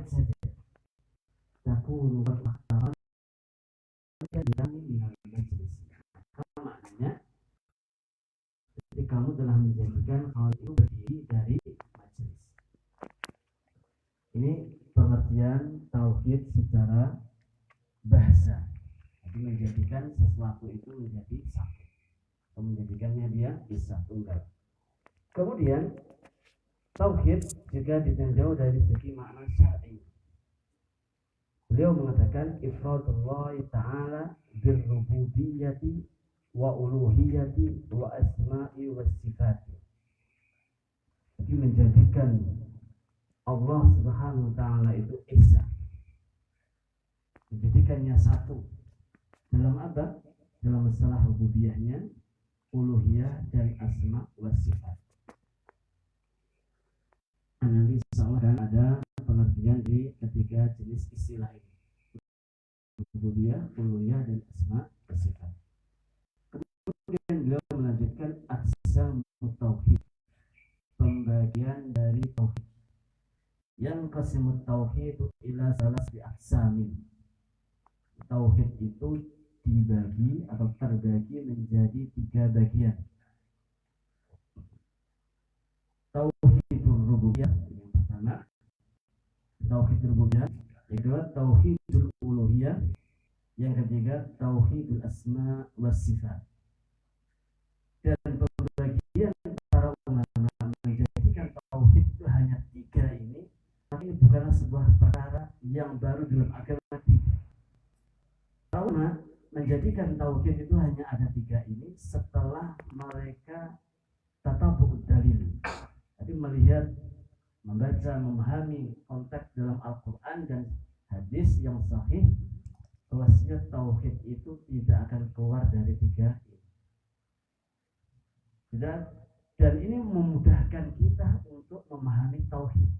saja. Takunu wal yang minal majlis. Maknanya ketika kamu telah menjadikan hal itu berdiri dari majelis. Ini pengertian tauhid secara bahasa. Jadi menjadikan sesuatu itu menjadi satu, atau menjadikannya dia bisa tunggal. Kemudian tauhid juga ditinjau dari segi makna syar'i. Beliau mengatakan ifradullah ta'ala birrububiyyati wa uluhiyyati wa asma'i was sifati. Jadi menjadikan Allah Subhanahu wa taala itu esa. Menjadikannya satu. Dalam apa? Dalam masalah rububiyahnya, uluhiyah dan asma was sifat. Nanti insyaallah akan ada pengertian di ketiga jenis istilah ini. Rububiyah, uluhiyah dan asma wa sifat. Kemudian beliau melanjutkan aqsamut tauhid. Pembagian dari tauhid. Yang qasimut tauhid ila salasi aqsamin. Tauhid itu dibagi atau terbagi menjadi 3 bagian. Tauhidul rububiyah yang pertama, tauhid rububiyah, yang kedua tauhidul uluhiyah, yang ketiga tauhidul asma was sifat. Dan pembagian para ulama menjadikan tauhid itu hanya 3 ini, tapi bukanlah sebuah perkara yang baru dalam agama kita. Para ulama menjadikan tauhid itu hanya ada 3 ini setelah mereka tatabu'ud dalil. Jadi melihat, membaca, memahami konteks dalam Al-Quran dan hadis yang sahih, bahwasanya tauhid itu tidak akan keluar dari 3 ini. Dan ini memudahkan kita untuk memahami tauhid,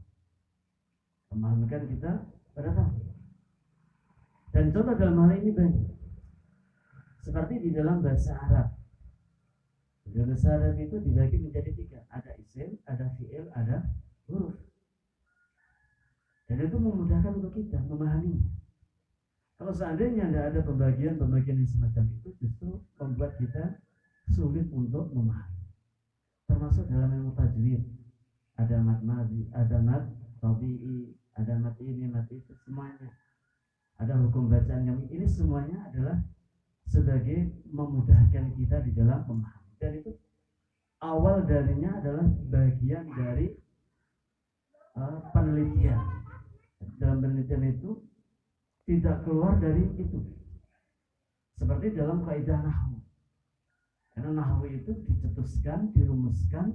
memahamikan kita pada tauhid. Dan contoh dalam hal ini banyak. Seperti di dalam bahasa Arab. Dalam bahasa Arab itu dibagi menjadi 3. Ada isim, ada fi'il, ada huruf. Dan itu memudahkan untuk kita memahaminya. Kalau seandainya tidak ada pembagian yang semacam itu, justru membuat kita sulit untuk memahami. Termasuk dalam ilmu tajwid. Ada mad madhi, ada mad tabi'i, ada mad ini, mad itu, semuanya. Ada hukum bacaan yang ini semuanya adalah sebagai memudahkan kita di dalam memahami. Dan itu awal darinya adalah bagian dari penelitian. Dalam penelitian itu tidak keluar dari itu. Seperti dalam kaidah nahwu. Karena nahwu itu dicetuskan, dirumuskan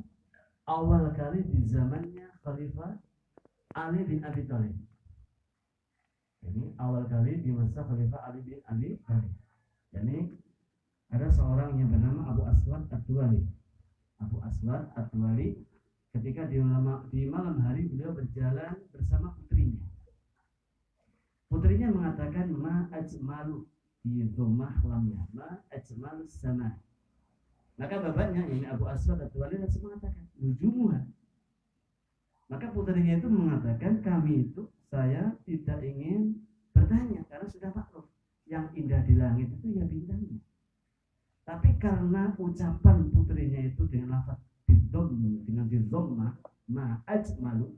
awal kali di zamannya Khalifah Ali bin Abi Thalib. Ini awal kali di masa Khalifah Ali bin Abi Thalib. Jadi ada seorang yang bernama Abu Aswad Ad-Duwali. Abu Aswad Ad-Duwali ketika di malam hari beliau berjalan bersama putrinya. Putrinya mengatakan ma ajmalu di dhammah lamnya, ma ajmalu sama. Maka bapaknya ini Abu Aswad Ad-Duwali langsung mengatakan nujumuha. Maka putrinya itu mengatakan saya tidak ingin bertanya karena sudah maklum. Yang indah di langit itu ya bintangnya. Tapi karena ucapan putrinya itu dengan lafaz dengan dhammah ma ajmalu,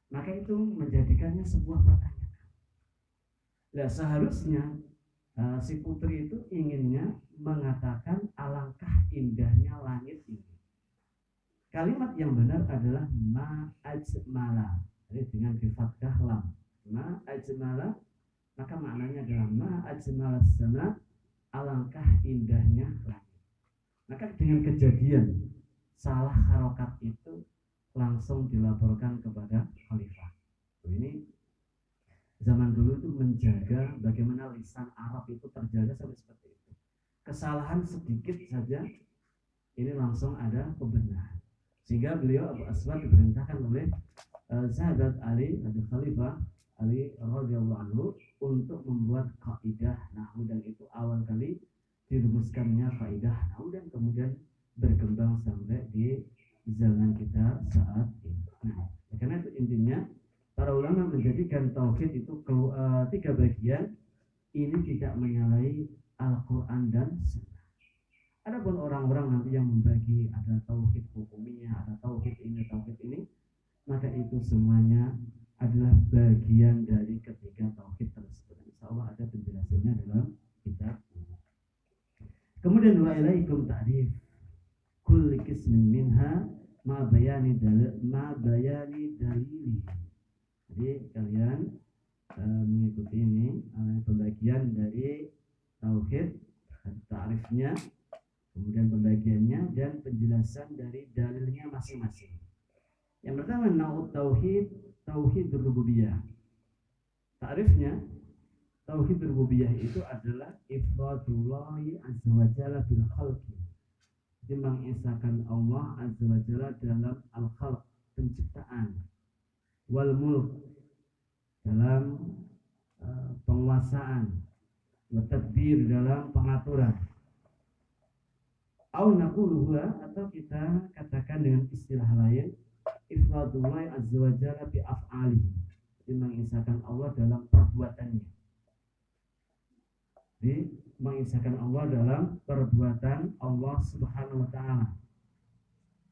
maka itu menjadikannya sebuah pertanyaan. Nah, seharusnya si putri itu inginnya mengatakan alangkah indahnya langit ini. Kalimat yang benar adalah ma ajmala. Jadi dengan fathah lam. Ma ajmala, maka maknanya adalah ma ajmala sama, alangkah indahnya langit. Maka dengan kejadian salah harokat itu langsung dilaporkan kepada khalifah. Ini zaman dulu itu menjaga bagaimana lisan Arab itu terjaga sampai seperti itu. Kesalahan sedikit saja ini langsung ada pembenahan. Sehingga beliau Abu Aswad diperintahkan oleh sahabat Ali, Khalifah Ali radhiyallahu anhu untuk membuat kaidah nahwu, dan itu awal kali dirumuskannya kaidah nahwu dan kemudian berkembang sampai di zaman kita saat ini. Nah, karena itu intinya para ulama menjadikan tauhid itu tiga bagian. Ini tidak menyalahi Al-Quran dan Sunnah. Adapun orang-orang nanti yang membagi ada tauhid hukumiyah, ada tauhid ini, maka itu semuanya adalah bagian dari ketiga tauhid tersebut. Insya Allah ada penjelasannya dalam kitab. Kemudian wa ilaikum ta'rif kulli qismin minha ma bayani dalili. Jadi kalian mengikuti ini pembagian dari tauhid, ta'rifnya, kemudian pembagiannya dan penjelasan dari dalilnya masing-masing. Yang pertama naud tauhid rububiyah. Ta'rifnya tauhid rububiyah itu adalah ifradullahi azza wa jalla bil khalqi. Jadi mengesahkan Allah azza wa jalla dalam al-khalq, penciptaan, wal mulk, dalam penguasaan, wa tadbir, dalam pengaturan. Au naquluhu, atau kita katakan dengan istilah lain, ifradullahi azza wa jalla bi af'alihi. Jadi mengisahkan Allah dalam perbuatannya. Jadi mengisahkan Allah dalam perbuatan Allah Subhanahu wa taala.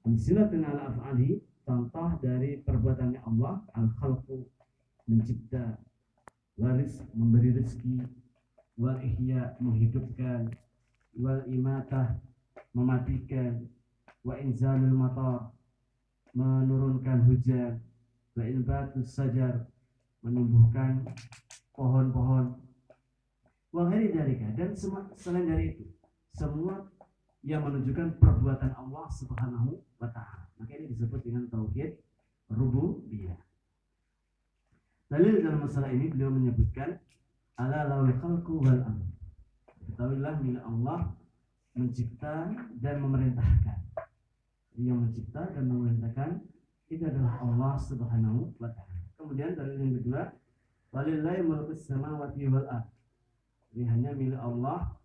Amsilatun ala af'ali, contoh dari perbuatannya Allah, al-khalqu, mencipta, waris, memberi rezeki, wal ihya, menghidupkan, wal imatah, mematikan, wa inzalul matar, menurunkan hujan, wa inbatus sajar, menumbuhkan pohon-pohon, wa ghairi dzalika, dan selain dari itu semua yang menunjukkan perbuatan Allah Subhanahu wa taala. Maka ini disebut dengan tauhid rububiyah. Dalil dalam masalah ini beliau menyebutkan ala lawil khalqu wal amr. Ketahuilah milik Allah mencipta dan memerintahkan. Yang mencipta dan memerintahkan itu adalah Allah Subhanahu wa taala. Kemudian dalil yang kedua, walillahi mulkus samawati wal ardh. Ini hanya milik Allah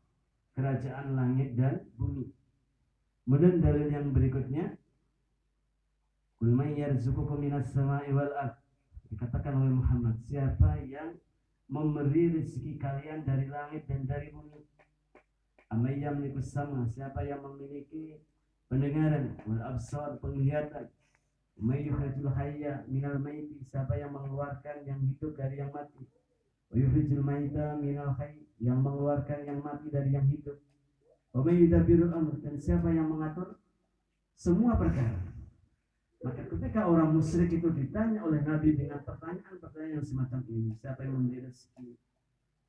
kerajaan langit dan bumi. Kemudian dalil yang berikutnya, qul may yarzuqukum minas sama'i wal ardh. Dikatakan oleh Muhammad, siapa yang memberi rezeki kalian dari langit dan dari bumi? Amay yamliku sama, siapa yang memiliki pendengaran, wal absar, penglihatan. May yukhrijul hayya minal maiti, siapa yang mengeluarkan yang hidup dari yang mati. Wa yukhrijul maita minal hayy, yang mengeluarkan yang mati dari yang hidup. Wa may yudabbirul amr, dan siapa yang mengatur semua perkara. Maka ketika orang musyrik itu ditanya oleh Nabi dengan pertanyaan-pertanyaan yang semacam ini, siapa yang memberi rezeki,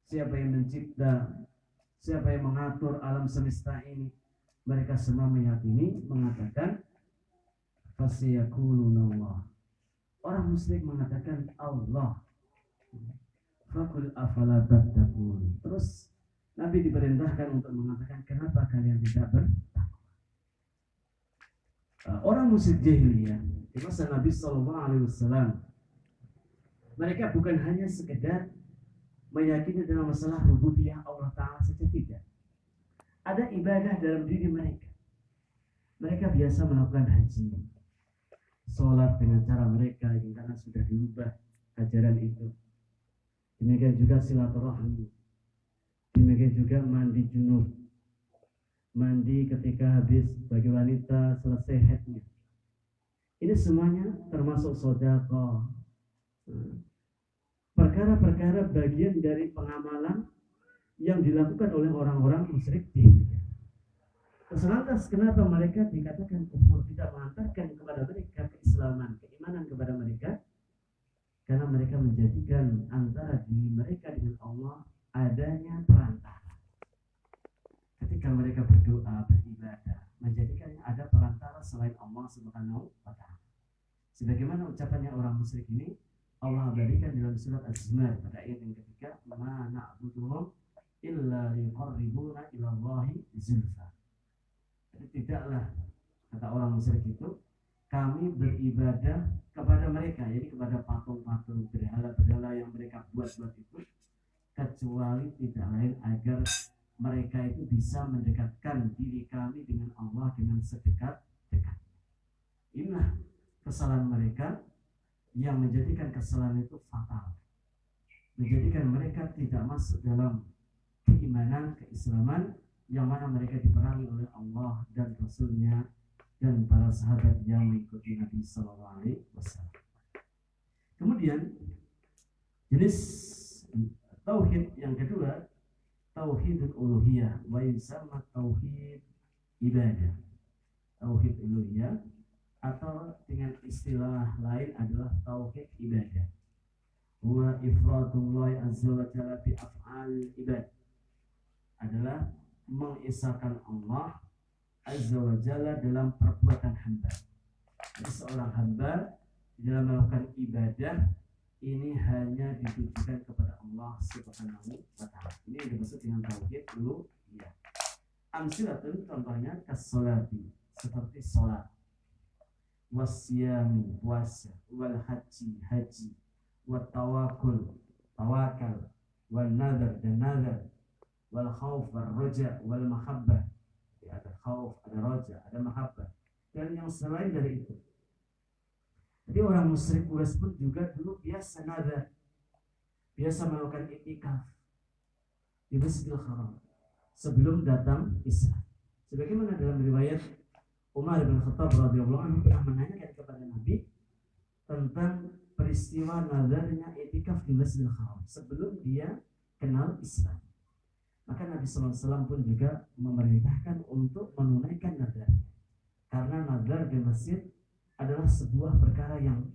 siapa yang mencipta, siapa yang mengatur alam semesta ini, mereka semua meyakini, mengatakan fasyakuluna Allah. Orang musyrik mengatakan Allah. Fakul afala tattaqun. Terus Nabi diperintahkan untuk mengatakan, kenapa kalian tidak bertakwa? Orang musyrik jahiliyah di masa Nabi Sallallahu Alaihi Wasallam, mereka bukan hanya sekedar meyakini dalam masalah rububiyah Allah Taala saja, tidak. Ada ibadah dalam diri mereka. Mereka biasa melakukan haji, sholat dengan cara mereka yang karena sudah dirubah ajaran itu. Demikian juga silaturahmi, demikian juga mandi junub, mandi ketika habis bagi wanita selesai haidnya. Ini semuanya termasuk sedekah. Perkara-perkara bagian dari pengamalan yang dilakukan oleh orang-orang musyrik jahiliyah. Lantas kenapa mereka dikatakan kufur, tidak mengantarkan kepada mereka keislaman, keimanan kepada mereka? Karena mereka menjadikan antara diri mereka dengan Allah adanya perantara. Ketika mereka berdoa, beribadah, menjadikannya ada perantara selain Allah Subhanahu wa taala. Sebagaimana ucapannya orang musyrik ini, Allah berikan dalam surat Az-Zumar pada ayat yang ketiga, "Ma na'buduhum illa liqarribuna ila Allahi zulfa." Jadi tidaklah, kata orang musyrik itu, kami beribadah kepada mereka, jadi kepada patung-patung, berhala-berhala yang mereka buat-buat itu, kecuali tidak lain agar mereka itu bisa mendekatkan diri kami dengan Allah dengan sedekat-dekatnya. Inilah kesalahan mereka yang menjadikan kesalahan itu fatal, menjadikan mereka tidak masuk dalam keimanan, keislaman yang mana mereka diperangi oleh Allah dan Rasulnya dan para sahabat yang mengikuti Nabi Sallallahu Alaihi Wasallam. Kemudian jenis tauhid yang kedua, tauhidul uluhiyah, wa yusamma tauhid ibadah. Tauhid uluhiyah atau dengan istilah lain adalah tauhid ibadah. Huwa ifradullah azza wa jalla bi af'al ibad. Adalah mengesahkan Allah azza wa jalla dalam perbuatan hamba. Jadi seorang hamba dalam melakukan ibadah ini hanya ditujukan kepada Allah Subhanahu wa taala. Ini yang dimaksud dengan tauhid uluhiyah. Amsilatun contohnya kasolati, seperti salat, wasyami puasa, wal haji haji, wat tawakul tawakal, wal nadar dan nadar, wal khauf wal roja wal mahabbah. Ada khauf, ada roja, ada mahabbah, dan yang selain dari itu. Jadi orang musyrik Quraisy pun juga dulu biasa nadar, biasa melakukan i'tikaf di Masjidil Haram sebelum datang Islam. Sebagaimana dalam riwayat Umar bin Khattab radhiyallahu anhu pernah menanyakan kepada Nabi tentang peristiwa nadarnya i'tikaf di Masjidil Haram sebelum dia kenal Islam. Maka Nabi SAW pun juga memerintahkan untuk menunaikan nadar, karena nadar di masjid adalah sebuah perkara yang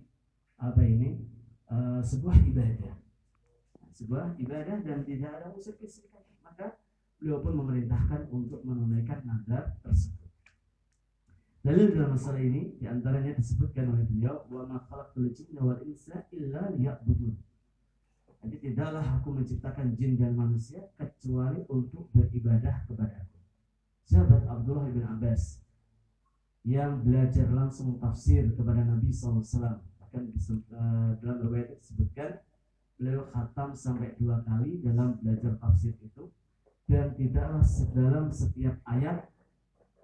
sebuah ibadah dan tidak ada unsur kesyirikan. Maka beliau pun memerintahkan untuk menunaikan nadar tersebut. Dalil dalam masalah ini diantaranya disebutkan oleh beliau, wa ma khalaqtul jinna wal insa illa liya'budun. Jadi tidaklah aku menciptakan jin dan manusia kecuali untuk beribadah kepadaku. Sahabat Abdullah bin Abbas yang belajar langsung tafsir kepada Nabi SAW, bahkan dalam riwayat disebutkan beliau khatam sampai 2 kali dalam belajar tafsir itu, dan tidaklah dalam setiap ayat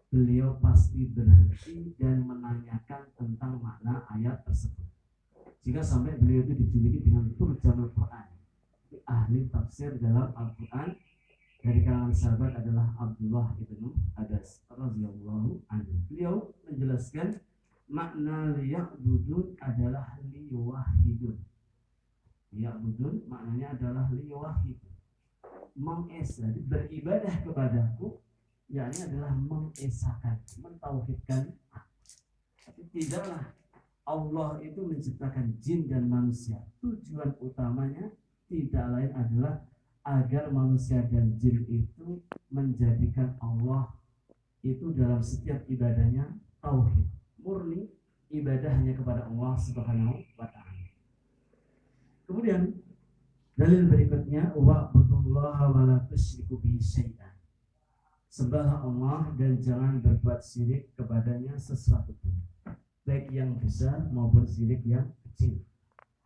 beliau pasti berhenti dan menanyakan tentang makna ayat tersebut, jika sampai beliau itu dijuluki dengan turjamul Quran, ahli tafsir dalam Al-Quran. Dari kalangan sahabat adalah Abdullah ibnu Abbas radhiyallahu anhu. Beliau menjelaskan makna liya'budun adalah liwahidun. Liya'budun maknanya adalah liwahidun, mengesah, beribadah kepadaku, yakni adalah mengesahkan, mentauhidkan. Tapi tidaklah Allah itu menciptakan jin dan manusia, tujuan utamanya tidak lain adalah agar manusia dan jin itu menjadikan Allah itu dalam setiap ibadahnya tauhid, murni ibadahnya kepada Allah Subhanahu wa taala. Kemudian dalil berikutnya, wa'budullaha wa la tusyriku bihi syai'an. Sembahlah Allah dan jangan berbuat syirik kepadanya sesuatu pun, baik yang besar maupun syirik yang kecil.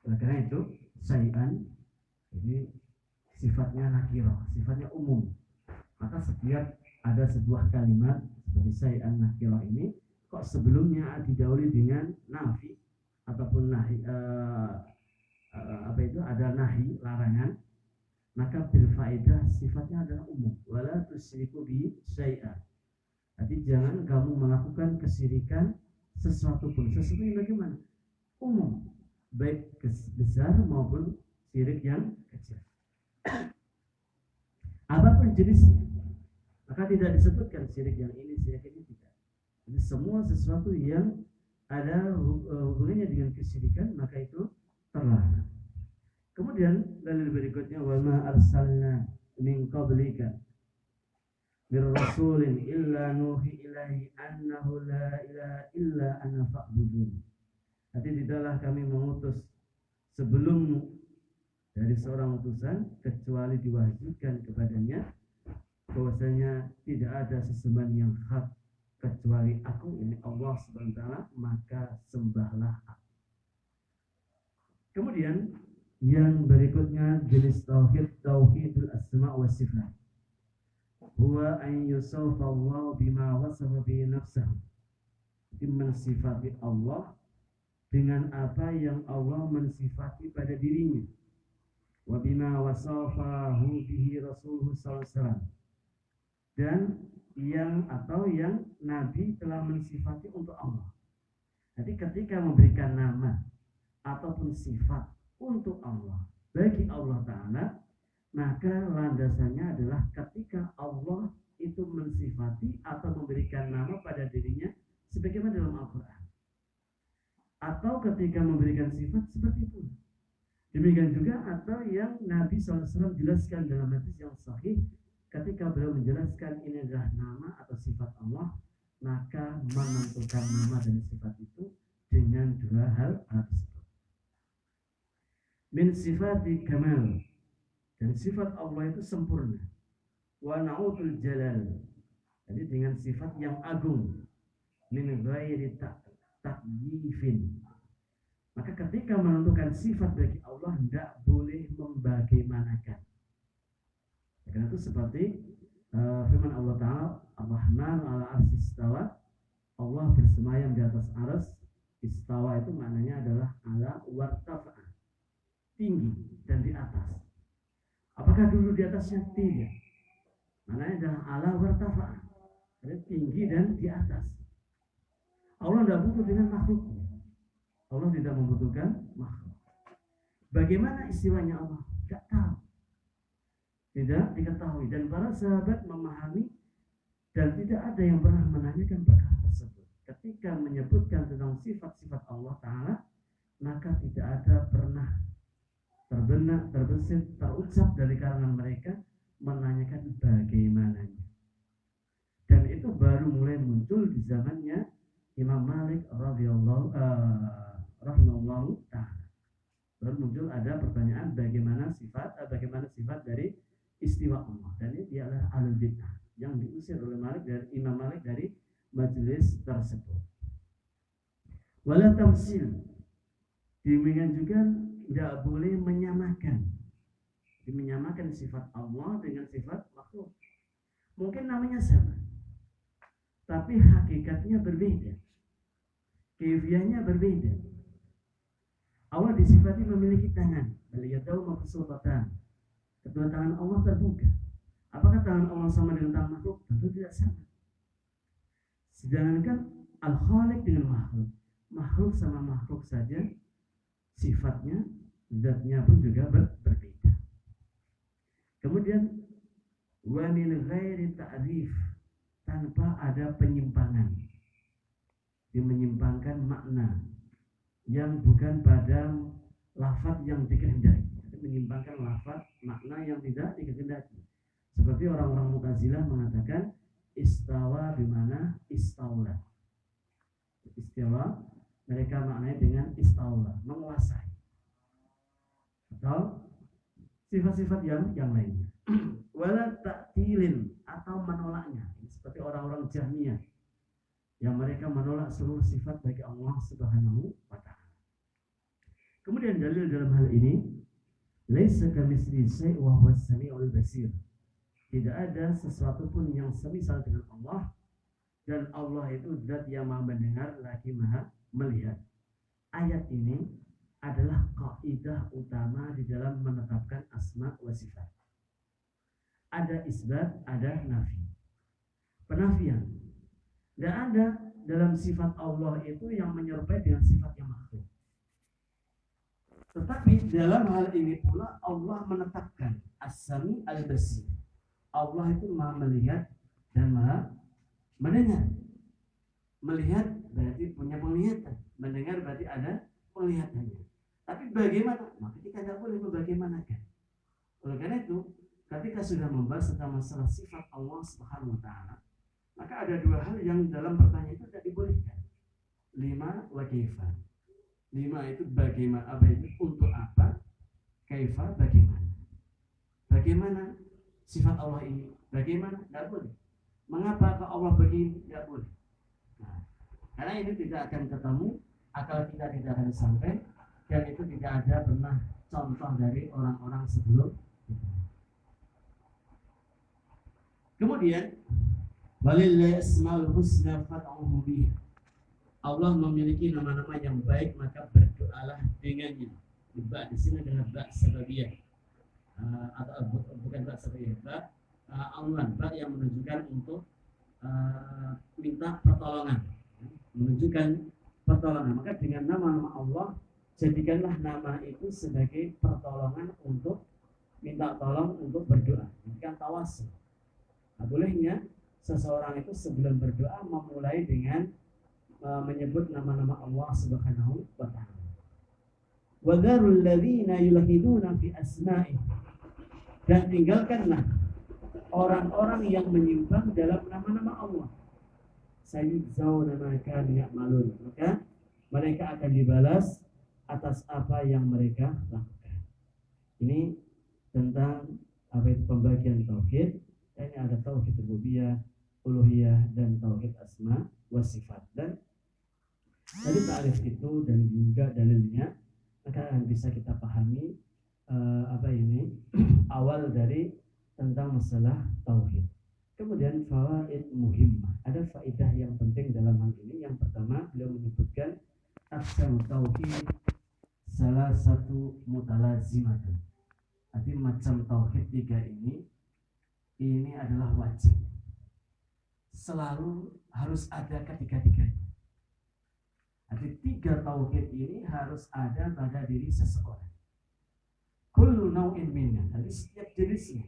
Oleh karena itu, syai'an ini sifatnya nakirah, sifatnya umum. Maka setiap ada sebuah kalimat seperti syai'an nakirah ini, kok sebelumnya didahului dengan nafi ataupun nahi, ada nahi, larangan, maka bil faedah sifatnya adalah umum. Wala tusyriku bi syai'an. Jadi jangan kamu melakukan kesyirikan sesuatu pun. Sesuatu yang bagaimana? Umum, baik besar maupun syirik yang kecil. Apapun jenisnya, maka tidak disebutkan syirik yang ini, syirik ini, tidak. Jadi semua sesuatu yang ada hubungannya dengan kesyirikan, maka itu terlarang. Kemudian dalil berikutnya, wa ma arsalna min qablika bir rasulin illa nuhi ilaihi annahu la ilaha illa ana fa'budun. Jadi tidaklah kami mengutus sebelummu dari seorang utusan kecuali diwahyukan kepadanya bahwasanya tidak ada sesembahan yang hak kecuali aku, ini Allah Subhanahu wa taala, maka sembahlah aku. Kemudian yang berikutnya jenis tauhid, tauhidul asma wa sifat. Huwa an yusafa Allah bima wasafa bi nafsihi. Mensifati Allah dengan apa yang Allah mensifati pada dirinya, wa bima wasafahu bihi Rasulullah sallallahu alaihi wasallam, dan yang Nabi telah mensifati untuk Allah. Jadi ketika memberikan nama ataupun sifat untuk Allah bagi Allah Ta'ala, maka landasannya adalah ketika Allah itu mensifati atau memberikan nama pada dirinya sebagaimana dalam Al-Quran, atau ketika memberikan sifat seperti itu. Demikian juga atau yang Nabi SAW jelaskan dalam hadis yang sahih, ketika beliau menjelaskan ini adalah nama atau sifat Allah, maka menentukan nama dan sifat itu dengan dua hal tersebut. Min sifati kamal, dan sifat Allah itu sempurna. Wa na'utul jalal, jadi dengan sifat yang agung. Min ghairi takyifin, maka ketika menentukan sifat bagi Allah tidak boleh membagaimanakan. Karena itu seperti firman Allah Ta'ala, Ar-Rahman ala arsy istawa, Allah bersemayam di atas arsy. Istawa itu maknanya adalah ala wartafa'a, tinggi dan di atas. Apakah dulu di atasnya? Tidak. Maknanya adalah ala wartafa'a, jadi tinggi dan di atas. Allah tidak butuh dengan makhluknya. Allah tidak membutuhkan makhluk. Bagaimana istiwanya Allah? Tidak tahu. Tidak diketahui. Dan para sahabat memahami dan tidak ada yang pernah menanyakan perkara tersebut. Ketika menyebutkan tentang sifat-sifat Allah Ta'ala, maka tidak ada pernah terbenak, terbesit, terucap dari kalangan mereka menanyakan bagaimananya. Dan itu baru mulai muncul di zamannya Imam Malik radhiyallahu rahimahullahu ta'ala. Baru muncul ada pertanyaan bagaimana sifat dari istiwa Allah, dan ini dia adalah ahlul bid'ah yang diusir oleh Imam Malik dari majelis tersebut. Wala tamsil, demikian juga tidak boleh menyamakan sifat Allah dengan sifat makhluk. Mungkin namanya sama, tapi hakikatnya berbeda, kaifiahnya berbeda. Allah disifati memiliki tangan, baliyadahu mabsuutatan, kedua tangan Allah terbuka. Apakah tangan Allah sama dengan tangan makhluk? Tentu tidak sama. Sedangkan al-khaliq dengan makhluk sama makhluk saja sifatnya, zatnya pun juga berbeda. Kemudian wa min ghairi ta'rif, tanpa ada penyimpangan, menyimpangkan makna yang bukan pada lafaz yang dikehendaki, menyimpangkan lafaz makna yang tidak dikehendaki. Seperti orang-orang Mu'tazilah mengatakan istawa bimana istaula. Istawa mereka maknanya dengan istaula, menguasai. Atau sifat-sifat yang lainnya. Wala ta'tilin, atau menolaknya. Seperti orang-orang Jahmiyah yang mereka menolak seluruh sifat bagi Allah Subhanahu wa Ta'ala. Kemudian dalil dalam hal ini, laisa kamitslihi syai' wa huwas samiul basir. Tidak ada sesuatu pun yang semisal dengan Allah, dan Allah itu zat yang Maha mendengar lagi Maha melihat. Ayat ini adalah kaidah utama di dalam menetapkan asma wa sifat. Ada isbat, ada nafi. Penafian. Tidak ada dalam sifat Allah itu yang menyerupai dengan sifat yang makhluk. Tetapi dalam hal ini pula Allah menetapkan as-sami al-basir. Allah itu Maha melihat dan Maha mendengar. Melihat berarti punya penglihatan, mendengar berarti ada penglihatannya. Tapi bagaimana? Maka kita tidak boleh membagaimanakan. Oleh karena itu, ketika sudah membahas tentang masalah sifat Allah Subhanahu wa Ta'ala, maka ada dua hal yang dalam pertanyaan itu tidak dibolehkan. 5 wa kaifa. 5 itu bagaimana, apa itu, untuk apa, kaifa bagaimana. Bagaimana sifat Allah ini? Bagaimana? Tidak boleh. Mengapa ke Allah begini? Tidak boleh. Nah, karena ini tidak akan ketemu, akal kita tidak akan sampai, dan itu tidak ada pernah contoh dari orang-orang sebelum kita. Kemudian walillahi asmaul husna fad'uhu biha. Allah memiliki nama-nama yang baik, maka berdoalah dengannya. Ba di sini adalah ba sababiyah, atau bukan ba sababiyah, ba awan, ba yang menunjukkan untuk minta pertolongan, menunjukkan pertolongan. Maka dengan nama-nama Allah, jadikanlah nama itu sebagai pertolongan untuk minta tolong, untuk berdoa. Ini kan tawasul. Nah, bolehnya seseorang itu sebelum berdoa memulai dengan menyebut nama-nama Allah Subhanahu wa ta'ala. Wa dzarul ladzina yulhiduna fi asma'i. Dan tinggalkanlah orang-orang yang menyimpang dalam nama-nama Allah. Sayyidzawna ma kanu ya'malun. Maka mereka akan dibalas atas apa yang mereka lakukan. Ini tentang apa itu pembagian tauhid. Ini ada tauhid rububiyah, uluhiyah, dan tauhid asma wa sifat. Dan dari ta'rif itu dan juga dalilnya, maka bisa kita pahami awal dari tentang masalah tauhid. Kemudian fawaid muhimmah, ada faedah yang penting dalam hal ini. Yang pertama, beliau menyebutkan aqsam tauhid salah satu mutalazimatun. Arti macam tauhid tiga ini adalah wajib, selalu harus ada ketiga-tiganya. Arti tiga tauhid ini harus ada pada diri seseorang. Kullu nau'in minna, jadi setiap jenisnya.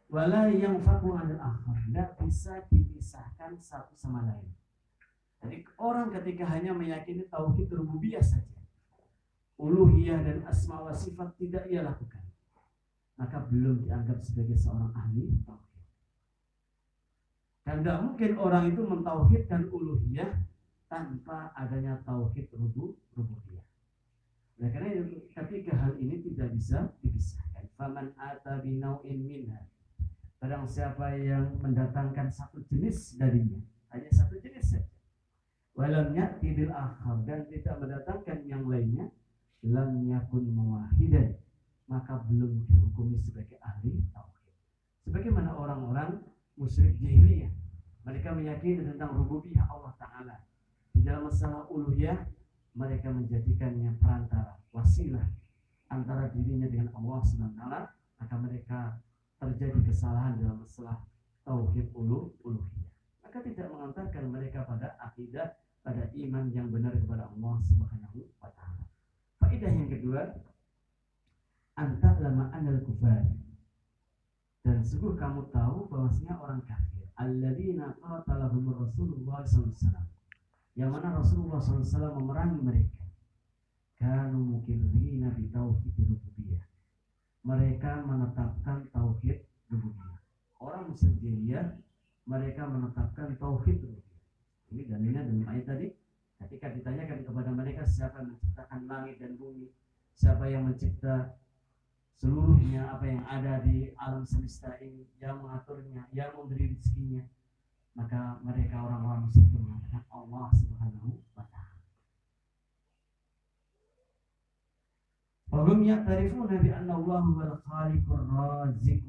Wala yang faku anil akhar, tidak bisa dipisahkan satu sama lain. Jadi orang ketika hanya meyakini tauhid rububiyah saja, uluhiyah dan asma wa sifat tidak ia lakukan, maka belum dianggap sebagai seorang ahli tauhid. Dan tidak mungkin orang itu mentauhidkan uluhiyah tanpa adanya tauhid rububiyah. Nah, karena itu ketiga hal ini tidak bisa dipisahkan. Faman ata binau'in minha, barang siapa yang mendatangkan satu jenis darinya, hanya satu jenis saja, walam ya'ti bil akhar, dan tidak mendatangkan yang lainnya, lam yakun muwahidan, maka belum dihukumi sebagai ahli tauhid. Sebagaimana orang-orang musyrik jahiliyah, mereka meyakini tentang rububiyah Allah Ta'ala. Di dalam masalah uluhiyah, mereka menjadikannya perantara, wasilah antara dirinya dengan Allah SWT, maka mereka terjadi kesalahan dalam masalah tauhid uluhiyah. Maka tidak mengantarkan mereka pada akidah, pada iman yang benar kepada Allah Subhanahu wa ta'ala. Faedah yang kedua, anta'lama anal kufar, dan sungguh kamu tahu bahwasanya orang kafir, alladzina qatalahum Rasulullah SAW, yang mana Rasulullah SAW memerangi mereka, kanu mukirrina bi tauhid rububiyah, mereka menetapkan tauhid rububiyah. Orang musyrik jahiliyah, mereka menetapkan tauhid rububiyah. Ini dalilnya dalam ayat tadi. Ketika ditanyakan kepada mereka siapa yang menciptakan langit dan bumi, siapa yang mencipta seluruhnya apa yang ada di alam semesta ini, yang mengaturnya, yang memberi rezekinya, maka mereka orang-orang musyrik mengatakan Allah Subhanahu wa ta'ala. Wahum ya'tarifuna bi anna Allah huwal khaliqur raziq.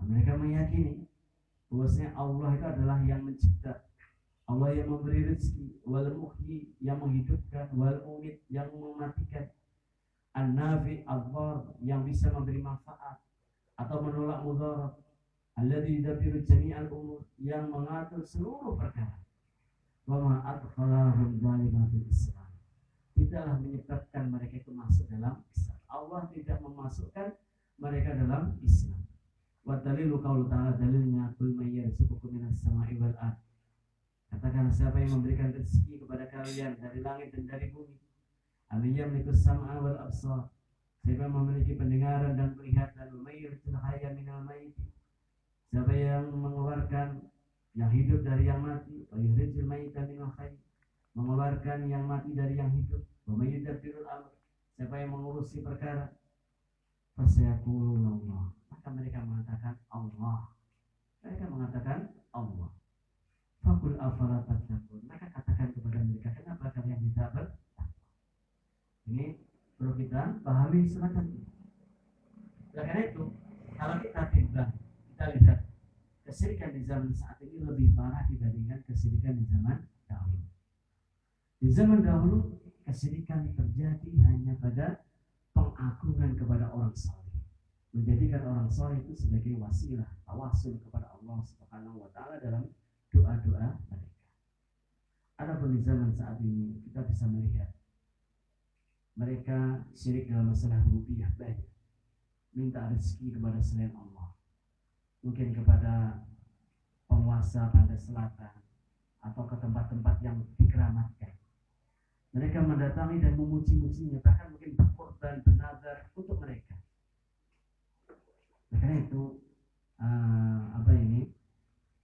Mereka meyakini bahwasanya Allah itu adalah yang mencipta, Allah yang memberi rezeki, wal muhyi yang menghidupkan, wal mumit yang mematikan, an-nafi ad-dhar yang bisa memberi manfaat atau menolak mudarat, alladzi yudabbiru jami'al umur yang mengatur seluruh perkara. Wa ma adkhalahum dzalika fil Islam, tidaklah menyebabkan mereka itu masuk dalam Islam. Allah tidak memasukkan mereka dalam Islam. Wa dalilu qaul ta'ala, dalilnya qul may yarzuqukum minas sama'i wal ard, katakan siapa yang memberikan rezeki kepada kalian dari langit dan dari bumi. Al-yamliku sam'a wal absar, siapa yang memiliki pendengaran dan penglihatan. Wa may yursil hayya minal mayyit, siapa yang mengeluarkan yang hidup dari yang mati. Wa yukhrijul mayyita minal hayy, mengeluarkan yang mati dari yang hidup. Wa may yudabbirul amr, siapa yang mengurusi perkara. Fasayaquluna Allah, maka mereka mengatakan Allah. Mereka mengatakan Allah. Faqul afala tattaqun, maka katakan kepada mereka, kenapa kalian tidak bertakwa? Ini perlu kita pahami semacam ini. Karena itu, kalau kita timbang, kita lihat kesyirikan di zaman saat ini lebih parah dibandingkan kesyirikan di zaman dahulu. Di zaman dahulu kesyirikan terjadi hanya pada pengagungan kepada orang saleh, menjadikan orang saleh itu sebagai wasilah tawasul kepada Allah Subhanahu wa taala dalam doa-doa mereka. Adapun di zaman saat ini kita bisa melihat mereka syirik dalam masalah rububiyah, banyak minta rezeki kepada selain Allah, mungkin kepada penguasa pantai selatan atau ke tempat-tempat yang dikeramatkan. Mereka mendatangi dan memuji-mujinya, bahkan mungkin berkorban, bernazar untuk mereka. Nah, karena itu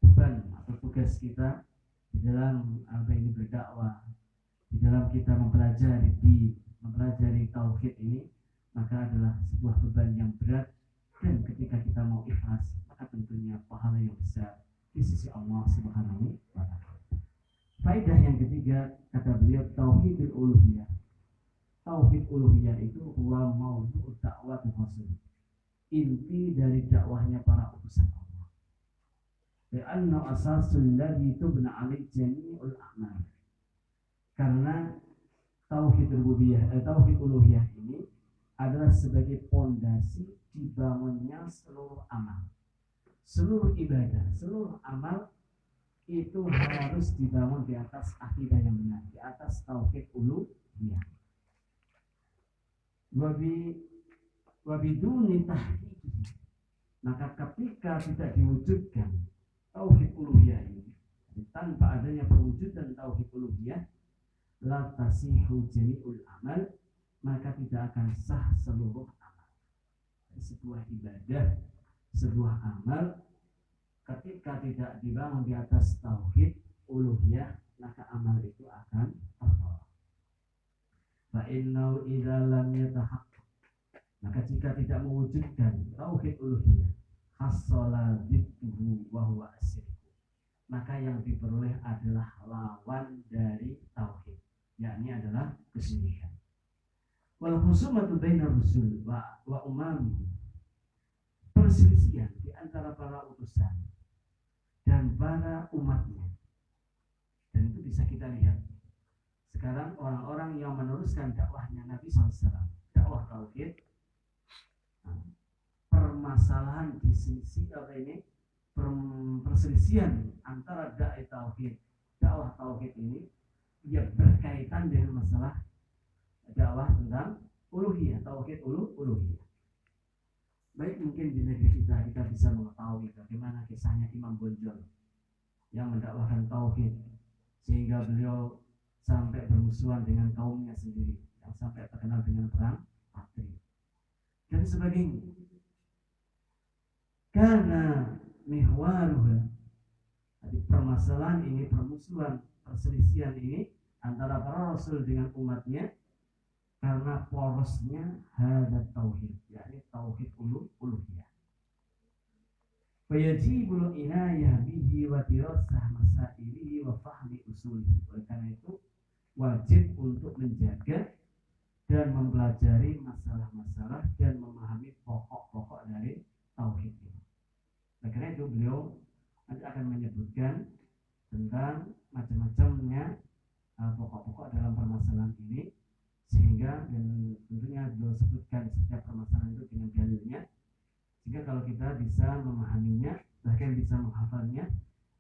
beban atau tugas kita di dalam berdakwah, di dalam kita mempelajari tauhid ini, maka adalah sebuah beban yang berat, dan ketika kita mau ikhlas, maka tentunya pahala yang besar di sisi Allah Subhanahu wa taala. Faedah yang ketiga, kata beliau, tauhidul uluhiyah. Tauhid uluhiyah itu huwa maudhu' da'wati rasul, inti dari dakwahnya para utusan Allah. Li'anna asasul ladzi tubna 'alaihi jami'ul a'mal. Karena tauhid uluhiyah ini adalah sebagai pondasi dibangunnya seluruh amal, seluruh ibadah, seluruh amal itu harus dibangun di atas akidah yang benar, di atas tauhid uluhiyah. Wabiduni tahqiqi, maka ketika tidak diwujudkan tauhid uluhiyah ini, tanpa adanya perwujudan tauhid uluhiyah, la tasihu jami'ul amal, maka tidak akan sah seluruh amal. Sebuah ibadah, sebuah amal ketika tidak dibangun di atas tauhid uluhiyah, maka amal itu akan tertolak. Fa innahu idza lam yatahaqqaq, maka jika tidak mewujudkan tauhid uluhiyah, hasala dzikruhu wa huwa asyirku, maka yang diperoleh adalah lawan dari tauhid, yakni adalah kesyirikan. Wal khusumatu bainar rusul wa umami, perselisihan di antara para utusan dan para umatnya. Dan itu bisa kita lihat sekarang, orang-orang yang meneruskan dakwahnya Nabi SAW, dakwah tauhid, permasalahan perselisihan antara dakwah tauhid ini dia berkaitan dengan masalah dakwah tentang uluhiyah, tauhid uluhiyah. Baik, mungkin di negeri kita bisa mengetahui bagaimana kisahnya Imam Bonjol yang mendakwahkan tauhid sehingga beliau sampai bermusuhan dengan kaumnya sendiri, yang sampai terkenal dengan perang Patri dan sebagainya. Karena mihwaruha, permasalahan ini, permusuhan, perselisihan ini antara para rasul dengan umatnya, karena porosnya hadat tauhid, yakni tauhid uluhiyah. Fayajibul inayah bihi wa dirasah masailihi wa fahmi usulihi. Oleh karena itu wajib untuk menjaga dan mempelajari masalah-masalah dan memahami pokok-pokok dari tauhid ini. Oleh karena itu beliau nanti akan menyebutkan tentang macam-macamnya pokok-pokok dalam permasalahan ini, sehingga dan tentunya beliau sebutkan setiap permasalahan itu dengan dalilnya, sehingga kalau kita bisa memahaminya, bahkan bisa menghafalnya,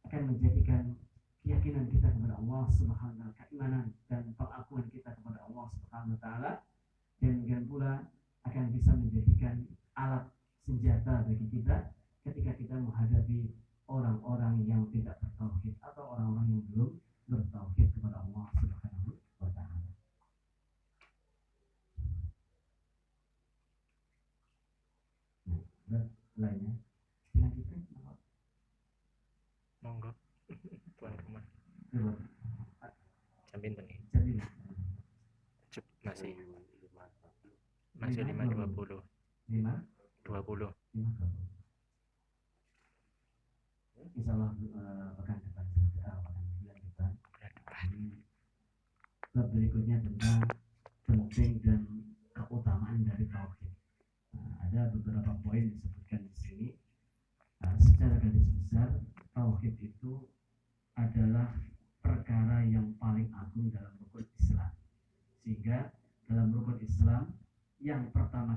akan menjadikan keyakinan kita kepada Allah Subhanahu wa taala, keimanan dan pengakuan kita kepada Allah Subhanahu wa taala, dan demikian pula akan bisa menjadikan alat senjata bagi kita ketika kita menghadapi orang-orang yang tidak bertauhid atau orang-orang yang belum bertauhid kepada Allah Subhanahu wa taala. Lainnya dilanjutkan, monggo tuan rumah. Jam pinten nih? Masih 5:20. Insyaallah pekan depan saja, bulan depan. Bab berikutnya tentang penting dan keutamaan dari tauhid. Ada beberapa poin disebutkan di sini. Secara garis besar, tauhid itu adalah perkara yang paling agung dalam rukun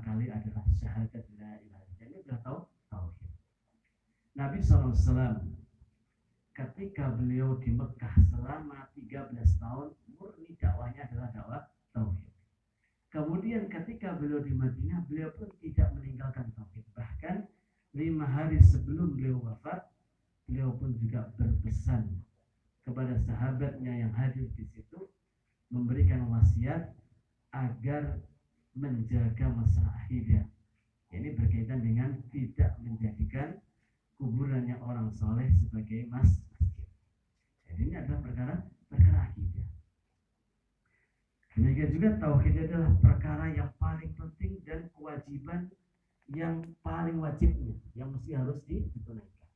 kali adalah syahadat la ilaha illallah. Ini sudah tahu tauhid. Nabi SAW ketika beliau di Mekah selama 13 tahun murni dakwahnya adalah dakwah tauhid. Kemudian ketika beliau di Madinah, beliau pun tidak meninggalkan tauhid. Bahkan 5 hari sebelum beliau wafat, beliau pun juga berpesan kepada sahabatnya yang hadir di situ, memberikan wasiat agar menjaga masalah akidah. Ini berkaitan dengan tidak menjadikan kuburannya orang soleh sebagai masjid. Jadi ini adalah perkara akidah. Demikian juga tauhid adalah perkara yang paling penting dan kewajiban yang paling wajibnya, yang mesti harus ditunaikan.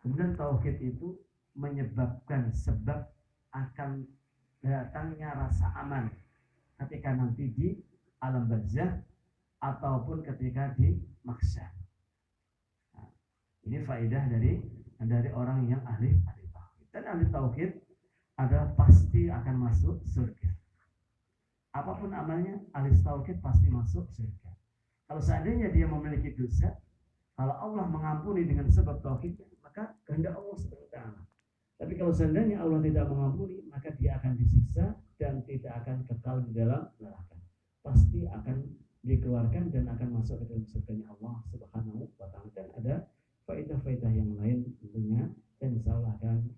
Kemudian tauhid itu menyebabkan sebab akan datangnya rasa aman ketika nanti di alam barzakh ataupun ketika di mahsyar. Nah, ini faedah dari orang yang ahli tauhid. Dan ahli tauhid adalah pasti akan masuk surga. Apapun amalnya, ahli tauhid pasti masuk surga. Kalau seandainya dia memiliki dosa, kalau Allah mengampuni dengan sebab tauhidnya, maka kehendak Allah Subhanahu wa taala. Tapi kalau seandainya Allah tidak mengampuni, maka dia akan disiksa dan tidak akan kekal di dalam neraka. Pasti akan dikeluarkan dan akan masuk ke dalam surganya Allah Subhanahu wa taala. Dan ada faedah-faedah yang lain tentunya, dan insyaallah akan